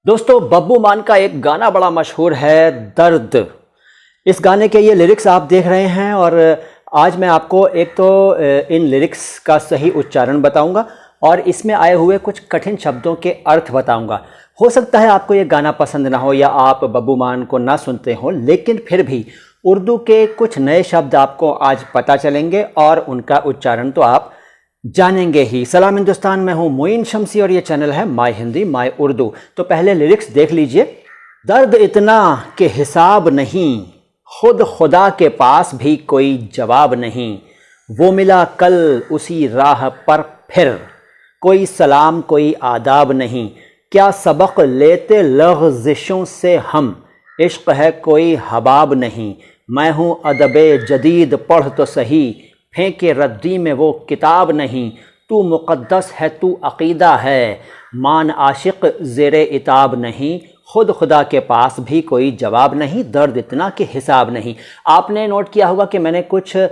दोस्तों, बब्बू मान का एक गाना बड़ा मशहूर है, दर्द। इस गाने के ये लिरिक्स आप देख रहे हैं और आज मैं आपको एक तो इन लिरिक्स का सही उच्चारण बताऊंगा और इसमें आए हुए कुछ कठिन शब्दों के अर्थ बताऊंगा। हो सकता है आपको ये गाना पसंद ना हो या आप बब्बू मान को ना सुनते हो, लेकिन फिर भी उर्दू के कुछ नए शब्द आपको आज पता चलेंगे और उनका उच्चारण तो आप जानेंगे ही। सलाम हिंदुस्तान, मैं हूं मोइन शमसी और ये चैनल है माय हिंदी माय उर्दू। तो पहले लिरिक्स देख लीजिए। दर्द इतना कि हिसाब नहीं, खुद खुदा के पास भी कोई जवाब नहीं। वो मिला कल उसी राह पर फिर, कोई सलाम कोई आदाब नहीं। क्या सबक लेते लग़ज़िशों से हम, इश्क है कोई हबाब नहीं। मैं हूँ अदबे जदीद पढ़ तो सही, फेंके रद्दी में वो किताब नहीं। तू मुक़द्दस है तू अक़ीदा है, मान आशिक़ ज़ेरे इताब नहीं। खुद खुदा के पास भी कोई जवाब नहीं, दर्द इतना कि हिसाब नहीं। आपने नोट किया होगा कि मैंने कुछ अलग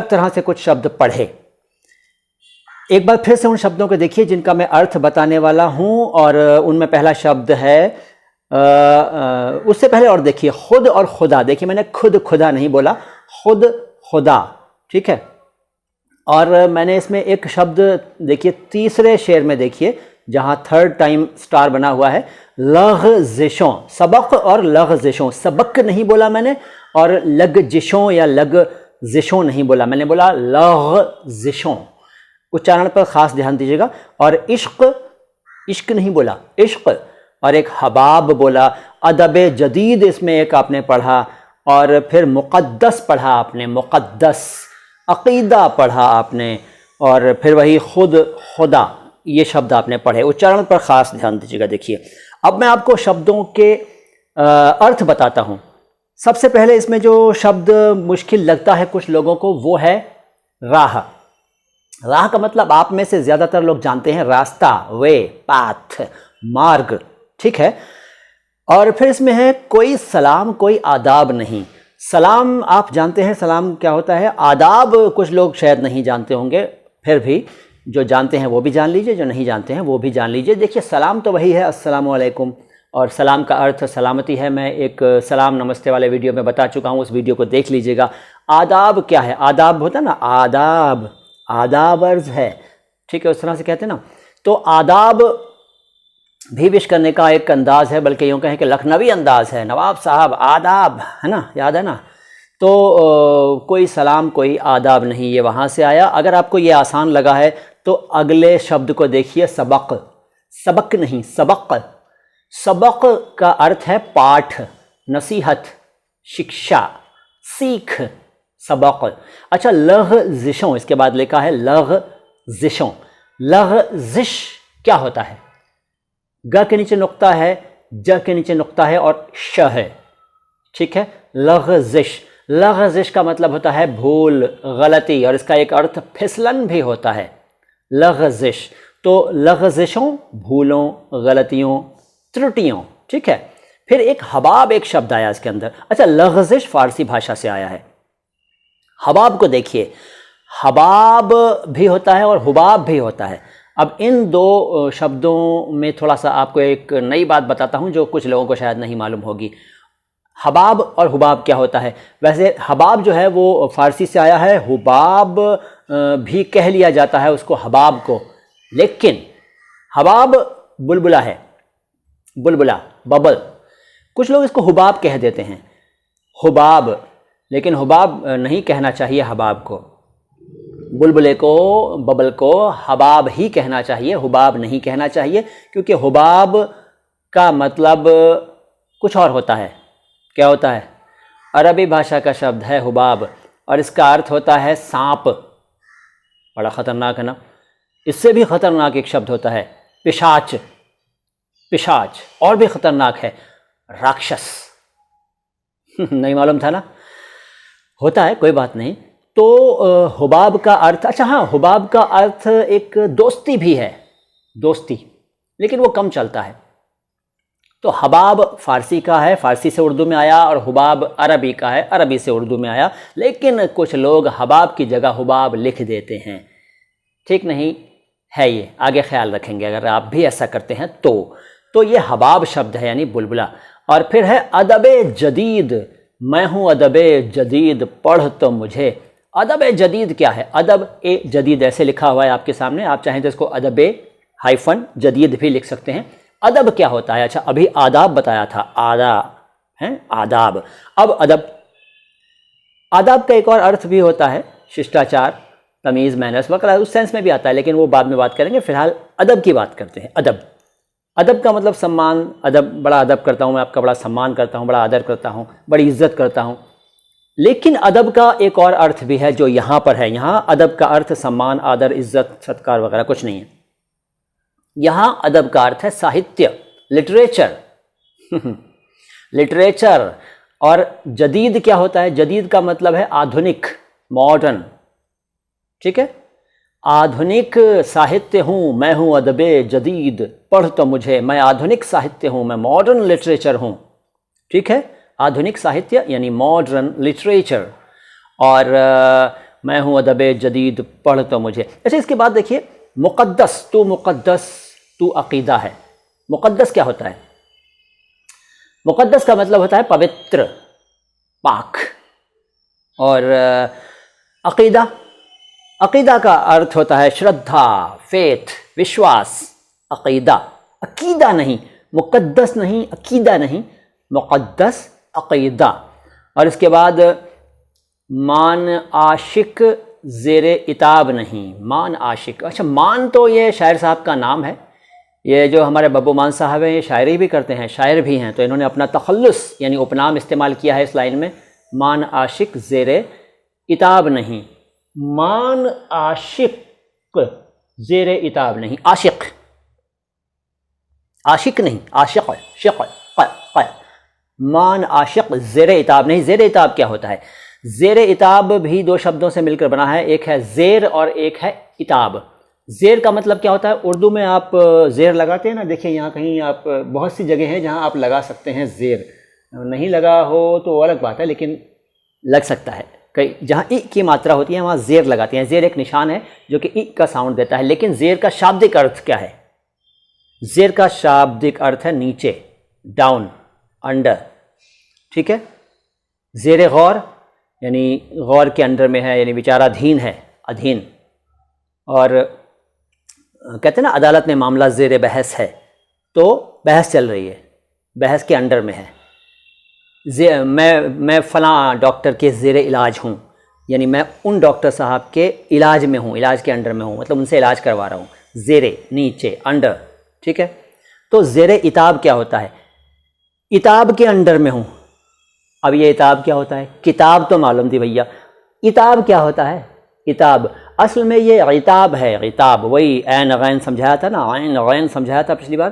तरह से कुछ शब्द पढ़े। एक बार फिर से उन शब्दों को देखिए जिनका मैं अर्थ बताने वाला हूँ और उनमें पहला शब्द है उससे पहले और देखिए, खुद और खुदा। देखिए, मैंने खुद खुदा नहीं बोला, खुद खुदा, ठीक है। और मैंने इसमें एक शब्द देखिए तीसरे शेर में, देखिए जहाँ थर्ड टाइम स्टार बना हुआ है, लग़ज़िशों। सबक और लग़ज़िशों, सबक नहीं बोला मैंने और लगजिशों या लगजिशों नहीं बोला, मैंने बोला लग़ज़िशों। उच्चारण पर ख़ास ध्यान दीजिएगा। और इश्क, इश्क नहीं बोला, इश्क। और एक हबाब बोला, अदबे जदीद इसमें एक आपने पढ़ा और फिर मुक़द्दस पढ़ा आपने, मुक़द्दस। अक़ीदा पढ़ा आपने और फिर वही खुद खुदा, ये शब्द आपने पढ़े। उच्चारण पर ख़ास ध्यान दीजिएगा। देखिए, अब मैं आपको शब्दों के अर्थ बताता हूँ। सबसे पहले इसमें जो शब्द मुश्किल लगता है कुछ लोगों को, वो है राह। राह का मतलब आप में से ज़्यादातर लोग जानते हैं, रास्ता, वे, पाथ, मार्ग, ठीक है। और फिर इसमें है कोई सलाम कोई आदाब नहीं। सलाम आप जानते हैं, सलाम क्या होता है। आदाब कुछ लोग शायद नहीं जानते होंगे, फिर भी जो जानते हैं वो भी जान लीजिए, जो नहीं जानते हैं वो भी जान लीजिए। देखिए, सलाम तो वही है, अस्सलामु अलैकुम, और सलाम का अर्थ सलामती है। मैं एक सलाम नमस्ते वाले वीडियो में बता चुका हूँ, उस वीडियो को देख लीजिएगा। आदाब क्या है, आदाब होता है ना, आदाब, आदाब अर्ज है, ठीक है, उस तरह से कहते हैं ना। तो आदाब भी विश करने का एक अंदाज़ है, बल्कि यूँ कहें कि लखनवी अंदाज़ है। नवाब साहब आदाब, है ना, याद है ना। तो कोई सलाम कोई आदाब नहीं, ये वहाँ से आया। अगर आपको ये आसान लगा है तो अगले शब्द को देखिए, सबक। सबक नहीं, सबक। सबक का अर्थ है पाठ, नसीहत, शिक्षा, सीख, सबक। अच्छा, लग़ज़िशों, इसके बाद लिखा है लग़ज़िशों। लग़ज़िश क्या होता है। ग के नीचे नुक्ता है, ज के नीचे नुक्ता है और श है, ठीक है। लग़ज़िश, लग़ज़िश का मतलब होता है भूल, गलती, और इसका एक अर्थ फिसलन भी होता है, लग़ज़िश। तो लग़ज़िशों, भूलों, गलतियों, त्रुटियों, ठीक है। फिर एक हबाब, एक शब्द आया इसके अंदर। अच्छा, लग़ज़िश फ़ारसी भाषा से आया है। हबाब को देखिए, हबाब भी होता है और हुबाब भी होता है। अब इन दो शब्दों में थोड़ा सा आपको एक नई बात बताता हूं जो कुछ लोगों को शायद नहीं मालूम होगी। हबाब और हुबाब क्या होता है। वैसे हबाब जो है वो फ़ारसी से आया है, हुबाब भी कह लिया जाता है उसको, हबाब को। लेकिन हबाब बुलबुला है, बुलबुला, बबल। कुछ लोग इसको हुबाब कह देते हैं, हुबाब, लेकिन हुबाब नहीं कहना चाहिए हबाब को। बुलबुले को, बबल को हबाब ही कहना चाहिए, हुबाब नहीं कहना चाहिए, क्योंकि हुबाब का मतलब कुछ और होता है। क्या होता है। अरबी भाषा का शब्द है हुबाब और इसका अर्थ होता है सांप। बड़ा ख़तरनाक है ना। इससे भी ख़तरनाक एक शब्द होता है पिशाच। पिशाच और भी ख़तरनाक है, राक्षस। नहीं मालूम था ना, होता है, कोई बात नहीं। तो हुबाब का अर्थ, अच्छा हाँ, हुबाब का अर्थ एक दोस्ती भी है, दोस्ती, लेकिन वो कम चलता है। तो हबाब फ़ारसी का है, फ़ारसी से उर्दू में आया, और हुबाब अरबी का है, अरबी से उर्दू में आया। लेकिन कुछ लोग हबाब की जगह हुबाब लिख देते हैं, ठीक नहीं है ये, आगे ख्याल रखेंगे अगर आप भी ऐसा करते हैं तो ये हबाब शब्द है यानी बुलबुला। और फिर है अदब जदीद, मैं हूँ अदब जदीद पढ़ तो मुझे। अदब जदीद क्या है? अदब ए जदीद ऐसे लिखा हुआ है आपके सामने, आप चाहें तो इसको अदब हाइफन जदीद भी लिख सकते हैं। अदब क्या होता है? अच्छा अभी आदाब बताया था, आदाब। अब अदब, आदाब का एक और अर्थ भी होता है शिष्टाचार, तमीज़, मैनर्स वगैरह, उस सेंस में भी आता है, लेकिन वो बाद में बात करेंगे। फिलहाल अदब की बात करते हैं। अदब, अदब का मतलब सम्मान, अदब, बड़ा अदब करता हूँ मैं, आपका बड़ा सम्मान करता हूँ, बड़ा आदर करता हूँ, बड़ी इज्जत करता हूँ। लेकिन अदब का एक और अर्थ भी है जो यहाँ पर है। यहाँ अदब का अर्थ सम्मान, आदर, इज्जत, सत्कार वगैरह कुछ नहीं है। यहाँ अदब का अर्थ है साहित्य, लिटरेचर। लिटरेचर। और जदीद क्या होता है? जदीद का मतलब है आधुनिक, मॉडर्न, ठीक है। आधुनिक साहित्य हूँ मैं, हूँ अदबे जदीद पढ़ तो मुझे, मैं आधुनिक साहित्य हूँ, मैं मॉडर्न लिटरेचर हूँ, ठीक है। आधुनिक साहित्य यानी मॉडर्न लिटरेचर। और मैं हूँ अदबे जदीद पढ़ तो मुझे। अच्छा इसके बाद देखिए मुक़द्दस, तू अक़ीदा है। मुक़द्दस क्या होता है? मुक़द्दस का मतलब होता है पवित्र, पाक। और अक़ीदा, अक़ीदा का अर्थ होता है श्रद्धा, फेथ, विश्वास। अक़ीदा, अक़ीदा नहीं, मुक़द्दस नहीं, अक़ीदा नहीं, मुक़द्दस अक़ीदा। और इसके बाद मान आशिक ज़ेरे इताब नहीं, मान आशिक। अच्छा मान तो ये शायर साहब का नाम है, ये जो हमारे बब्बू मान साहब हैं ये शायरी भी करते हैं, शायर भी हैं, तो इन्होंने अपना तखल्लुस यानी उपनाम इस्तेमाल किया है इस लाइन में, मान आशिक ज़ेरे इताब नहीं। मान आशिक ज़ेरे इताब नहीं, आशिक, आशिक नहीं, आशिक, शिक, मान आशिक ज़ेरे इताब नहीं। ज़ेरे इताब क्या होता है? ज़ेरे इताब भी दो शब्दों से मिलकर बना है, एक है ज़ेर और एक है इताब। ज़ेर का मतलब क्या होता है? उर्दू में आप ज़ेर लगाते हैं ना, देखिए यहाँ कहीं आप, बहुत सी जगह हैं जहाँ आप लगा सकते हैं ज़ेर, नहीं लगा हो तो अलग बात है, लेकिन लग सकता है। कई जहाँ ई की मात्रा होती है वहाँ ज़ेर लगाते हैं। ज़ेर एक निशान है जो कि ई का साउंड देता है। लेकिन ज़ेर का शाब्दिक अर्थ क्या है? ज़ेर का शाब्दिक अर्थ है नीचे, डाउन, अंडर, ठीक है। ज़ेर गौर यानी गौर के अंडर में है, यानी विचाराधीन है, अधीन। और कहते हैं ना अदालत में मामला ज़ेर बहस है, तो बहस चल रही है, बहस के अंडर में है। मैं फ़लाँ डॉक्टर के ज़ेर इलाज हूँ, यानी मैं उन डॉक्टर साहब के इलाज में हूँ, इलाज के अंडर में हूँ, मतलब उनसे इलाज करवा रहा हूँ। ज़ेरे नीचे, अंडर, ठीक है। तो ज़ेर इताब क्या होता है? इताब के अंडर में हूँ। अब ये इताब क्या होता है? किताब तो मालूम थी भैया, इताब क्या होता है? इताब असल में ये इताब है, इताब वही ऐन गैन समझाया था ना, ऐन गैन समझाया था पिछली बार,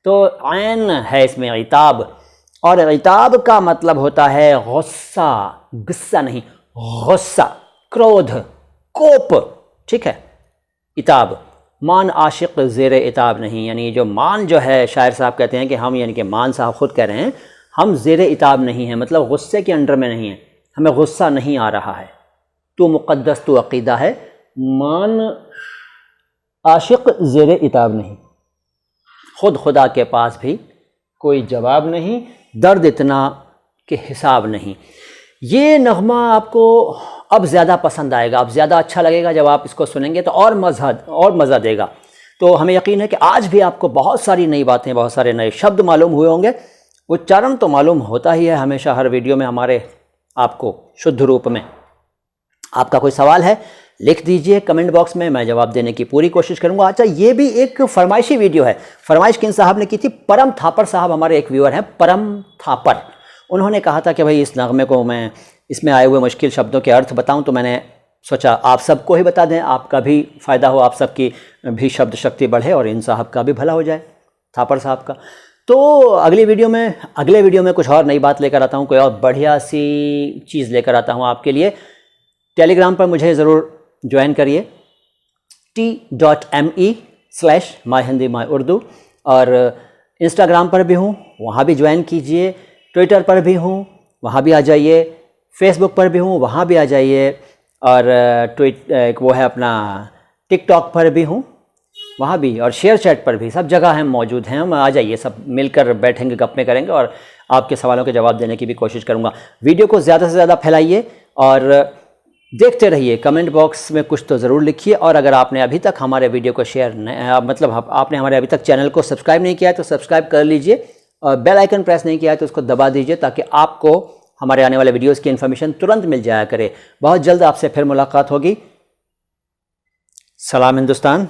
तो ऐन है इसमें इताब। और इताब का मतलब होता है गुस्सा, गुस्सा नहीं, गुस्सा, क्रोध, कोप, ठीक है। इताब, मान आशिक ज़ेर इताब नहीं, यानी जो मान जो है, शायर साहब कहते हैं कि हम, यानी कि मान साहब खुद कह रहे हैं, हम ज़ेर इताब नहीं हैं, मतलब गुस्से के अंडर में नहीं है, हमें गुस्सा नहीं आ रहा है। तो मुक़द्दस, तो अक़ीदा है, मान आशिक ज़ेर इताब नहीं। खुद खुदा के पास भी कोई जवाब नहीं, दर्द इतना कि हिसाब नहीं। ये नग़मा आपको अब ज़्यादा पसंद आएगा, अब ज़्यादा अच्छा लगेगा जब आप इसको सुनेंगे, तो और मज़ा देगा। तो हमें यकीन है कि आज भी आपको बहुत सारी नई बातें, बहुत सारे नए शब्द मालूम हुए होंगे। उच्चारण तो मालूम होता ही है हमेशा हर वीडियो में हमारे, आपको शुद्ध रूप में। आपका कोई सवाल है लिख दीजिए कमेंट बॉक्स में, मैं जवाब देने की पूरी कोशिश करूंगा। अच्छा ये भी एक फरमाइशी वीडियो है, फरमाइश किन साहब ने की थी? परम थापर साहब हमारे एक व्यूअर हैं, परम थापर। उन्होंने कहा था कि भाई इस नगमे को मैं, इसमें आए हुए मुश्किल शब्दों के अर्थ बताऊं, तो मैंने सोचा आप सबको ही बता दें, आपका भी फ़ायदा हो, आप सबकी भी शब्द शक्ति बढ़े और इन साहब का भी भला हो जाए, थापर साहब का। तो अगले वीडियो में कुछ और नई बात लेकर आता हूँ, कोई और बढ़िया सी चीज़ लेकर आता हूँ आपके लिए। टेलीग्राम पर मुझे ज़रूर ज्वाइन करिए, t.me/myhindimyurdu, और इंस्टाग्राम पर भी हूँ, वहाँ भी ज्वाइन कीजिए। ट्विटर पर भी हूँ, वहाँ भी आ जाइए। फेसबुक पर भी हूँ, वहाँ भी आ जाइए। और वो है अपना टिकटॉक पर भी हूँ, वहाँ भी, और शेयर चैट पर भी, सब जगह हम मौजूद हैं। हम आ जाइए, सब मिलकर बैठेंगे, गप्पें करेंगे और आपके सवालों के जवाब देने की भी कोशिश करूँगा। वीडियो को ज़्यादा से ज़्यादा फैलाइए और देखते रहिए। कमेंट बॉक्स में कुछ तो ज़रूर लिखिए, और अगर आपने अभी तक हमारे वीडियो को आपने हमारे अभी तक चैनल को सब्सक्राइब नहीं किया है तो सब्सक्राइब कर लीजिए, और बेल आइकन प्रेस नहीं किया है तो उसको दबा दीजिए, ताकि आपको हमारे आने वाले वीडियोज़ की इन्फॉर्मेशन तुरंत मिल जाया करे। बहुत जल्द आपसे फिर मुलाकात होगी। सलाम हिंदुस्तान।